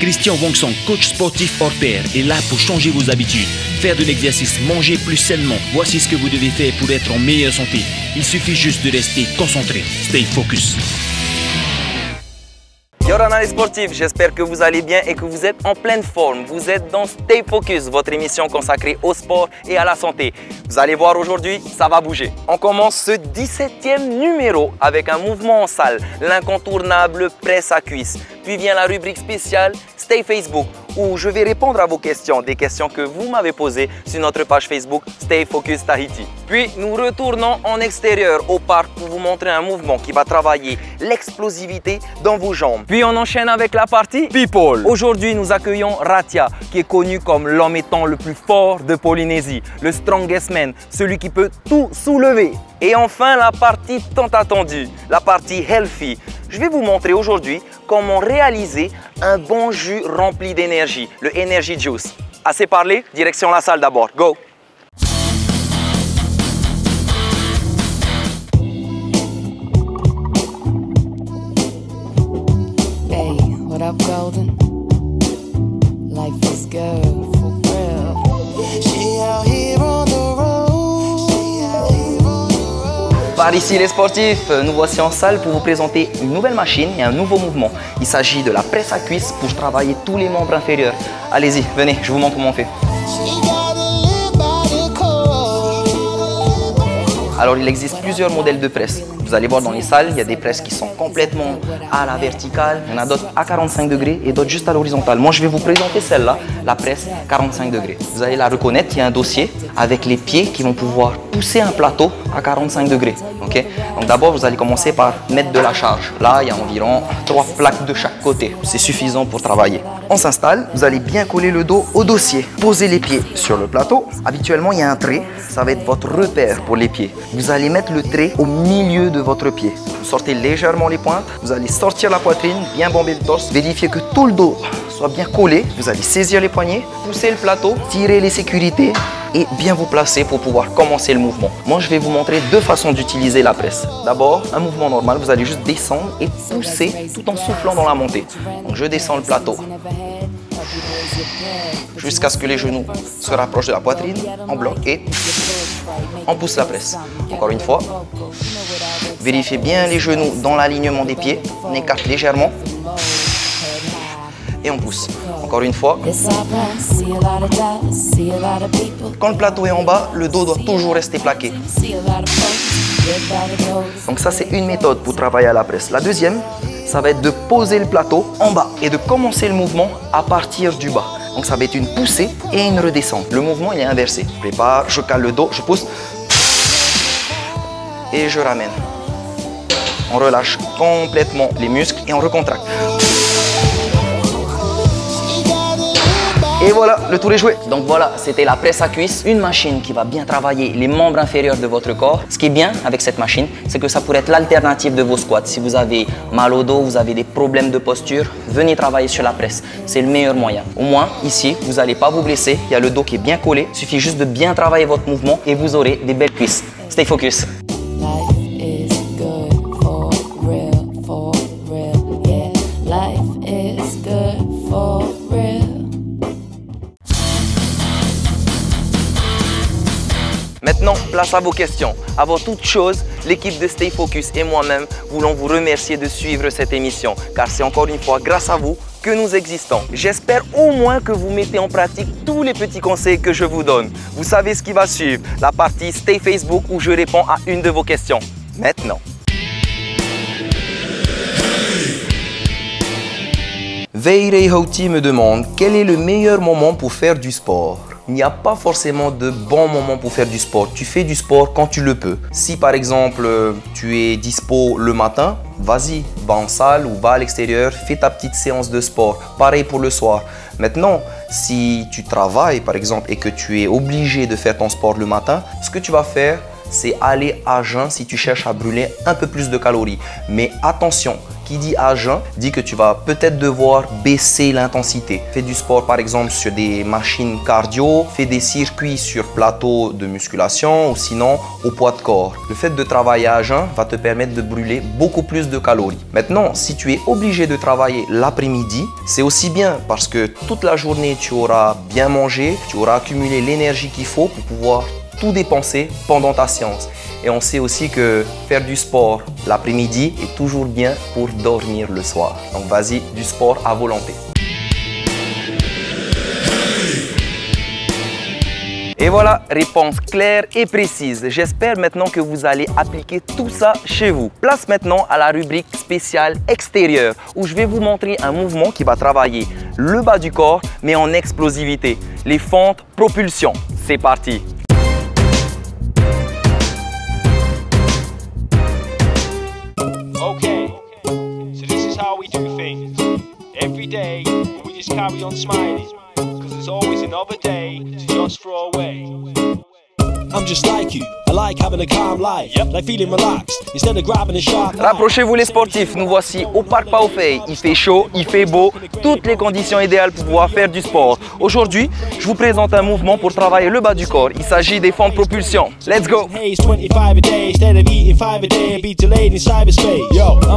Christian Wongson, coach sportif hors pair, est là pour changer vos habitudes. Faire de l'exercice, manger plus sainement. Voici ce que vous devez faire pour être en meilleure santé. Il suffit juste de rester concentré. Stay focus. Yo analyse sportive, j'espère que vous allez bien et que vous êtes en pleine forme. Vous êtes dans Stay Focus, votre émission consacrée au sport et à la santé. Vous allez voir aujourd'hui, ça va bouger. On commence ce 17e numéro avec un mouvement en salle, l'incontournable presse à cuisse. Puis vient la rubrique spéciale Stay Facebook, où je vais répondre à vos questions, des questions que vous m'avez posées sur notre page Facebook Stay Focus Tahiti. Puis nous retournons en extérieur au parc pour vous montrer un mouvement qui va travailler l'explosivité dans vos jambes. Puis on enchaîne avec la partie People. Aujourd'hui nous accueillons Ratia, qui est connu comme l'homme étant le plus fort de Polynésie, le strongest man, celui qui peut tout soulever. Et enfin la partie tant attendue, la partie Healthy. Je vais vous montrer aujourd'hui comment réaliser un bon jus rempli d'énergie, le Energy Juice. Assez parlé, direction la salle d'abord. Go! Hey, what up, Golden? Life is good for real. She out here on the road. She out here on the road. Par ici les sportifs, nous voici en salle pour vous présenter une nouvelle machine et un nouveau mouvement. Il s'agit de la presse à cuisse pour travailler tous les membres inférieurs. Allez-y, venez, je vous montre comment on fait. Alors il existe plusieurs modèles de presse. Vous allez voir dans les salles, il y a des presses qui sont complètement à la verticale, il y en a d'autres à 45 degrés et d'autres juste à l'horizontale. Moi je vais vous présenter celle-là, la presse 45 degrés. Vous allez la reconnaître, il y a un dossier avec les pieds qui vont pouvoir pousser un plateau à 45 degrés. Okay? Donc d'abord vous allez commencer par mettre de la charge. Là il y a environ 3 plaques de chaque côté, c'est suffisant pour travailler. On s'installe, vous allez bien coller le dos au dossier. Posez les pieds sur le plateau. Habituellement il y a un trait, ça va être votre repère pour les pieds. Vous allez mettre le trait au milieu de votre pied. Vous sortez légèrement les pointes, vous allez sortir la poitrine, bien bomber le torse, vérifier que tout le dos soit bien collé. Vous allez saisir les poignets, pousser le plateau, tirer les sécurités et bien vous placer pour pouvoir commencer le mouvement. Moi, je vais vous montrer deux façons d'utiliser la presse. D'abord, un mouvement normal, vous allez juste descendre et pousser tout en soufflant dans la montée. Donc, je descends le plateau jusqu'à ce que les genoux se rapprochent de la poitrine, on bloque et on pousse la presse. Encore une fois, vérifiez bien les genoux dans l'alignement des pieds, on écarte légèrement et on pousse. Encore une fois. Quand le plateau est en bas, le dos doit toujours rester plaqué. Donc ça, c'est une méthode pour travailler à la presse. La deuxième, ça va être de poser le plateau en bas et de commencer le mouvement à partir du bas. Donc ça va être une poussée et une redescente. Le mouvement, il est inversé. Je prépare, je cale le dos, je pousse et je ramène. On relâche complètement les muscles et on recontracte. Et voilà, le tour est joué. Donc voilà, c'était la presse à cuisse, une machine qui va bien travailler les membres inférieurs de votre corps. Ce qui est bien avec cette machine, c'est que ça pourrait être l'alternative de vos squats. Si vous avez mal au dos, vous avez des problèmes de posture, venez travailler sur la presse. C'est le meilleur moyen. Au moins, ici, vous n'allez pas vous blesser. Il y a le dos qui est bien collé. Il suffit juste de bien travailler votre mouvement et vous aurez des belles cuisses. Stay focus. Maintenant, place à vos questions. Avant toute chose, l'équipe de Stay Focus et moi-même voulons vous remercier de suivre cette émission, car c'est encore une fois grâce à vous que nous existons. J'espère au moins que vous mettez en pratique tous les petits conseils que je vous donne. Vous savez ce qui va suivre, la partie Stay Facebook où je réponds à une de vos questions. Maintenant. Veirei Houti me demande quel est le meilleur moment pour faire du sport. Il n'y a pas forcément de bon moment pour faire du sport. Tu fais du sport quand tu le peux. Si par exemple tu es dispo le matin, vas-y, va en salle ou va à l'extérieur, fais ta petite séance de sport. Pareil pour le soir. Maintenant, si tu travailles par exemple et que tu es obligé de faire ton sport le matin, ce que tu vas faire, c'est aller à jeun si tu cherches à brûler un peu plus de calories. Mais attention, qui dit à jeun dit que tu vas peut-être devoir baisser l'intensité. Fais du sport par exemple sur des machines cardio, fais des circuits sur plateau de musculation ou sinon au poids de corps. Le fait de travailler à jeun va te permettre de brûler beaucoup plus de calories. Maintenant, si tu es obligé de travailler l'après-midi, c'est aussi bien parce que toute la journée tu auras bien mangé, tu auras accumulé l'énergie qu'il faut pour pouvoir tout dépenser pendant ta séance. Et on sait aussi que faire du sport l'après-midi est toujours bien pour dormir le soir. Donc vas-y, du sport à volonté. Et voilà, réponse claire et précise. J'espère maintenant que vous allez appliquer tout ça chez vous. Place maintenant à la rubrique spéciale extérieure où je vais vous montrer un mouvement qui va travailler le bas du corps mais en explosivité. Les fentes propulsion. C'est parti. Okay, so this is how we do things. Every day, we just carry on smiling, because there's always another day to just throw away. I'm just like you. I like having a calm life, like feeling relaxed instead of grabbing a sharp. Rapprochez-vous les sportifs, nous voici au parc Paofei. Il fait chaud, il fait beau, toutes les conditions idéales pour pouvoir faire du sport. Aujourd'hui, je vous présente un mouvement pour travailler le bas du corps. Il s'agit des fentes propulsion. Let's go!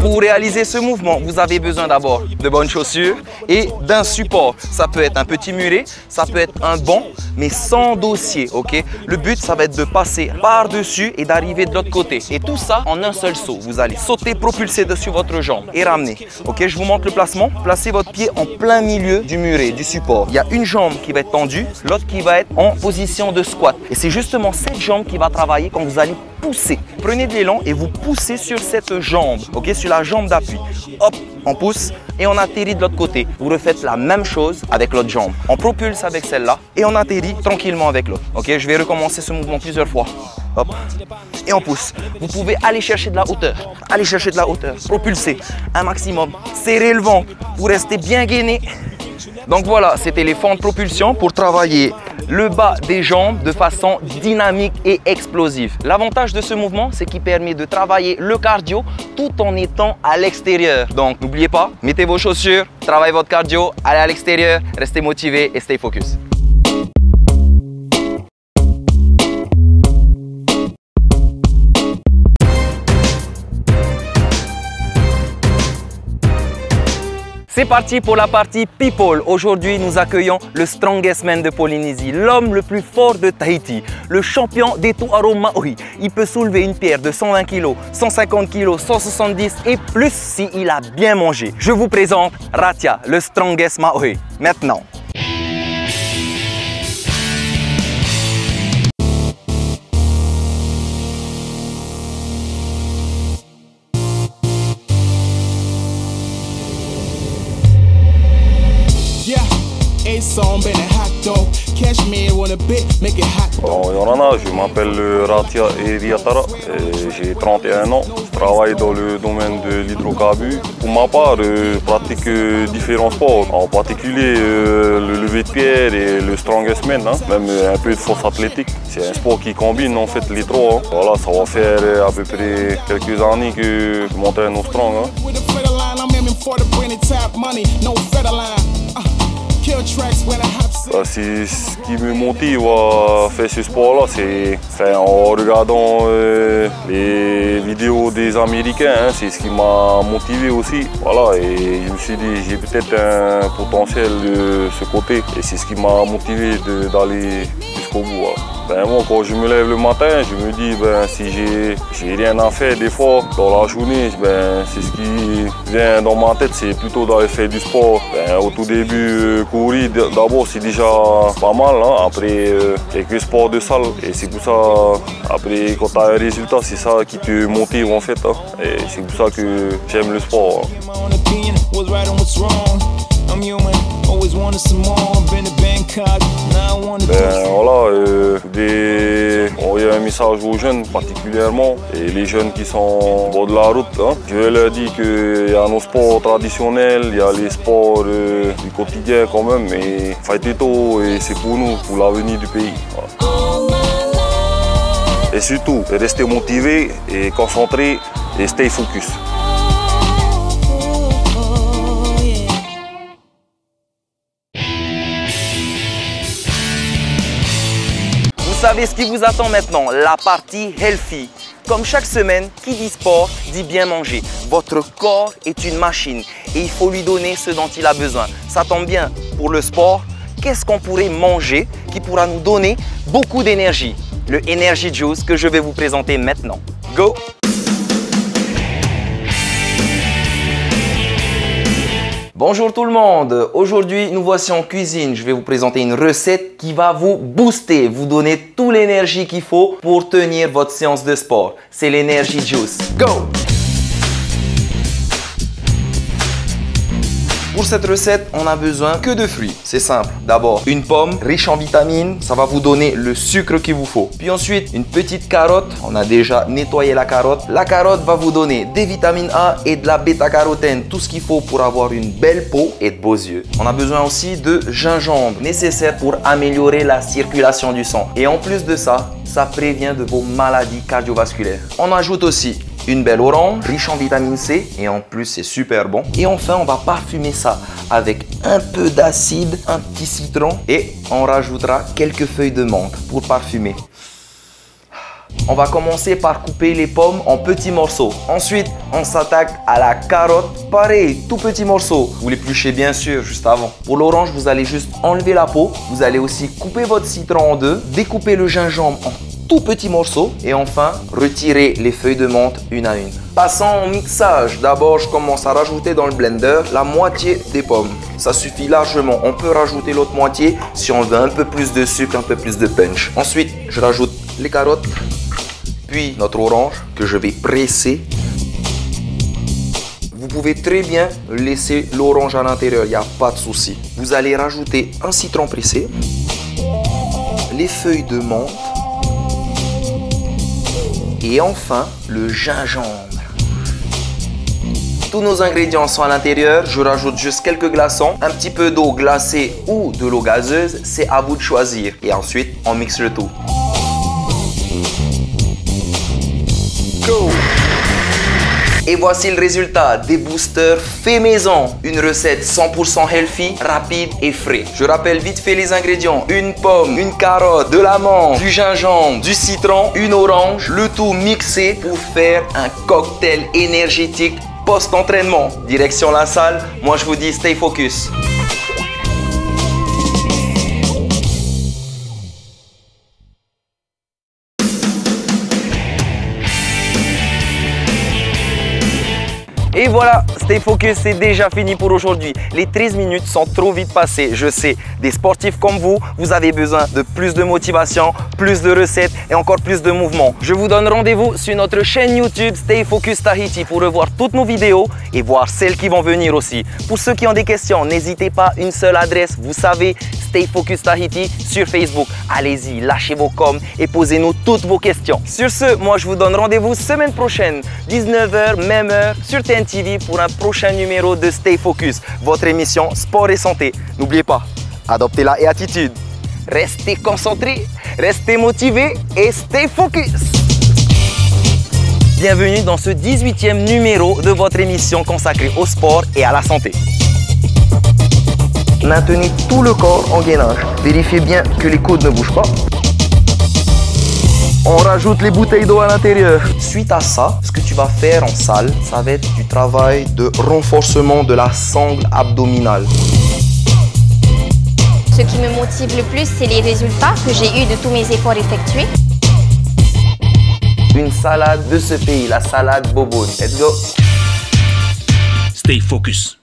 Pour réaliser ce mouvement, vous avez besoin d'abord de bonnes chaussures et d'un support. Ça peut être un petit muret, ça peut être un banc, mais sans dossier, ok? Le but, ça va être de passer par-dessus et d'arriver de l'autre côté. Et tout ça en un seul saut. Vous allez sauter, propulser dessus votre jambe et ramener. Ok, je vous montre le placement. Placez votre pied en plein milieu du muret, du support. Il y a une jambe qui va être tendue, l'autre qui va être en position de squat. Et c'est justement cette jambe qui va travailler quand vous allez pousser. Prenez de l'élan et vous poussez sur cette jambe, ok, sur la jambe d'appui. Hop, on pousse et on atterrit de l'autre côté. Vous refaites la même chose avec l'autre jambe. On propulse avec celle-là et on atterrit tranquillement avec l'autre. Ok, je vais recommencer ce mouvement plusieurs fois. Hop, et on pousse. Vous pouvez aller chercher de la hauteur. Allez chercher de la hauteur. Propulser un maximum. Serrez le ventre pour rester bien gainé. Donc voilà, c'était les fentes propulsion pour travailler le bas des jambes de façon dynamique et explosive. L'avantage de ce mouvement, c'est qu'il permet de travailler le cardio tout en étant à l'extérieur. Donc n'oubliez pas, mettez vos chaussures, travaillez votre cardio, allez à l'extérieur, restez motivé et stay focus. C'est parti pour la partie People. Aujourd'hui, nous accueillons le strongest man de Polynésie, l'homme le plus fort de Tahiti, le champion des Tuaro Maori. Il peut soulever une pierre de 120 kg, 150 kg, 170 et plus s'il a bien mangé. Je vous présente Ratia, le strongest Maori. Maintenant. Bon, Yorana, je m'appelle Ratia Eriatara, j'ai 31 ans, je travaille dans le domaine de l'hydrocarbure. Pour ma part, je pratique différents sports, en particulier le lever de pierre et le strongest man, hein, même un peu de force athlétique. C'est un sport qui combine en fait les trois. Hein. Voilà, ça va faire à peu près quelques années que je m'entraîne au strong. Hein. C'est ce qui me motive à faire ce sport-là, c'est en regardant les vidéos des Américains, hein, c'est ce qui m'a motivé aussi. Voilà, et je me suis dit j'ai peut-être un potentiel de ce côté et c'est ce qui m'a motivé d'aller jusqu'au bout. Voilà. Ben, moi, quand je me lève le matin, je me dis si j'ai rien à faire des fois dans la journée, c'est ce qui vient dans ma tête, c'est plutôt d'aller faire du sport. Au tout début, courir d'abord c'est déjà pas mal, hein. Après quelques sports de salle et c'est pour ça, après quand tu as un résultat, c'est ça qui te motive en fait, hein. Et c'est pour ça que j'aime le sport. Hein. Voilà, envoyer un message aux jeunes particulièrement et les jeunes qui sont au bord de la route. Hein. Je leur dis qu'il y a nos sports traditionnels, il y a les sports du quotidien quand même, mais Faiteto et c'est pour nous, pour l'avenir du pays. Voilà. et surtout rester motivé et concentré et stay focus. Vous savez ce qui vous attend maintenant, la partie healthy. Comme chaque semaine, qui dit sport dit bien manger. Votre corps est une machine et il faut lui donner ce dont il a besoin. Ça tombe bien, pour le sport, qu'est-ce qu'on pourrait manger qui pourra nous donner beaucoup d'énergie? Le Energy Juice que je vais vous présenter maintenant. Go! Bonjour tout le monde, aujourd'hui nous voici en cuisine. Je vais vous présenter une recette qui va vous booster, vous donner toute l'énergie qu'il faut pour tenir votre séance de sport. C'est l'Energy Juice. Go! Pour cette recette, on n'a besoin que de fruits. C'est simple. D'abord, une pomme riche en vitamines. Ça va vous donner le sucre qu'il vous faut. Puis ensuite, une petite carotte. On a déjà nettoyé la carotte. La carotte va vous donner des vitamines A et de la bêta-carotène. Tout ce qu'il faut pour avoir une belle peau et de beaux yeux. On a besoin aussi de gingembre, nécessaire pour améliorer la circulation du sang. Et en plus de ça, ça prévient de vos maladies cardiovasculaires. On ajoute aussi une belle orange, riche en vitamine C et en plus c'est super bon. Et enfin, on va parfumer ça avec un peu d'acide, un petit citron et on rajoutera quelques feuilles de menthe pour parfumer. On va commencer par couper les pommes en petits morceaux. Ensuite, on s'attaque à la carotte. Pareil, tout petits morceaux. Vous l'épluchez bien sûr juste avant. Pour l'orange, vous allez juste enlever la peau. Vous allez aussi couper votre citron en deux, découper le gingembre en tout petits morceaux et enfin retirer les feuilles de menthe une à une. Passons au mixage. D'abord, je commence à rajouter dans le blender la moitié des pommes. Ça suffit largement. On peut rajouter l'autre moitié si on veut un peu plus de sucre, un peu plus de punch. Ensuite, je rajoute les carottes, puis notre orange que je vais presser. Vous pouvez très bien laisser l'orange à l'intérieur, il n'y a pas de souci. Vous allez rajouter un citron pressé, les feuilles de menthe et enfin le gingembre. Tous nos ingrédients sont à l'intérieur. Je rajoute juste quelques glaçons, un petit peu d'eau glacée ou de l'eau gazeuse, c'est à vous de choisir. Et ensuite, on mixe le tout. Go! Et voici le résultat des boosters fait maison. Une recette 100% healthy, rapide et frais. Je rappelle vite fait les ingrédients. Une pomme, une carotte, de la menthe, du gingembre, du citron, une orange. Le tout mixé pour faire un cocktail énergétique post-entraînement. Direction la salle. Moi je vous dis stay focus. Et voilà, Stay Focus, c'est déjà fini pour aujourd'hui. Les 13 minutes sont trop vite passées. Je sais, des sportifs comme vous, vous avez besoin de plus de motivation, plus de recettes et encore plus de mouvements. Je vous donne rendez-vous sur notre chaîne YouTube Stay Focus Tahiti pour revoir toutes nos vidéos et voir celles qui vont venir aussi. Pour ceux qui ont des questions, n'hésitez pas, une seule adresse, vous savez, Stay Focus Tahiti sur Facebook. Allez-y, lâchez vos coms et posez-nous toutes vos questions. Sur ce, moi je vous donne rendez-vous semaine prochaine, 19h, même heure, sur TNTV pour un prochain numéro de Stay Focus, votre émission sport et santé. N'oubliez pas, adoptez la et attitude. Restez concentrés, restez motivés et stay focus. Bienvenue dans ce 18e numéro de votre émission consacrée au sport et à la santé. Maintenez tout le corps en gainage. Vérifiez bien que les coudes ne bougent pas. On rajoute les bouteilles d'eau à l'intérieur. Suite à ça, ce que tu vas faire en salle, ça va être du travail de renforcement de la sangle abdominale. Ce qui me motive le plus, c'est les résultats que j'ai eus de tous mes efforts effectués. Une salade de ce pays, la salade Bobone. Let's go. Stay focus.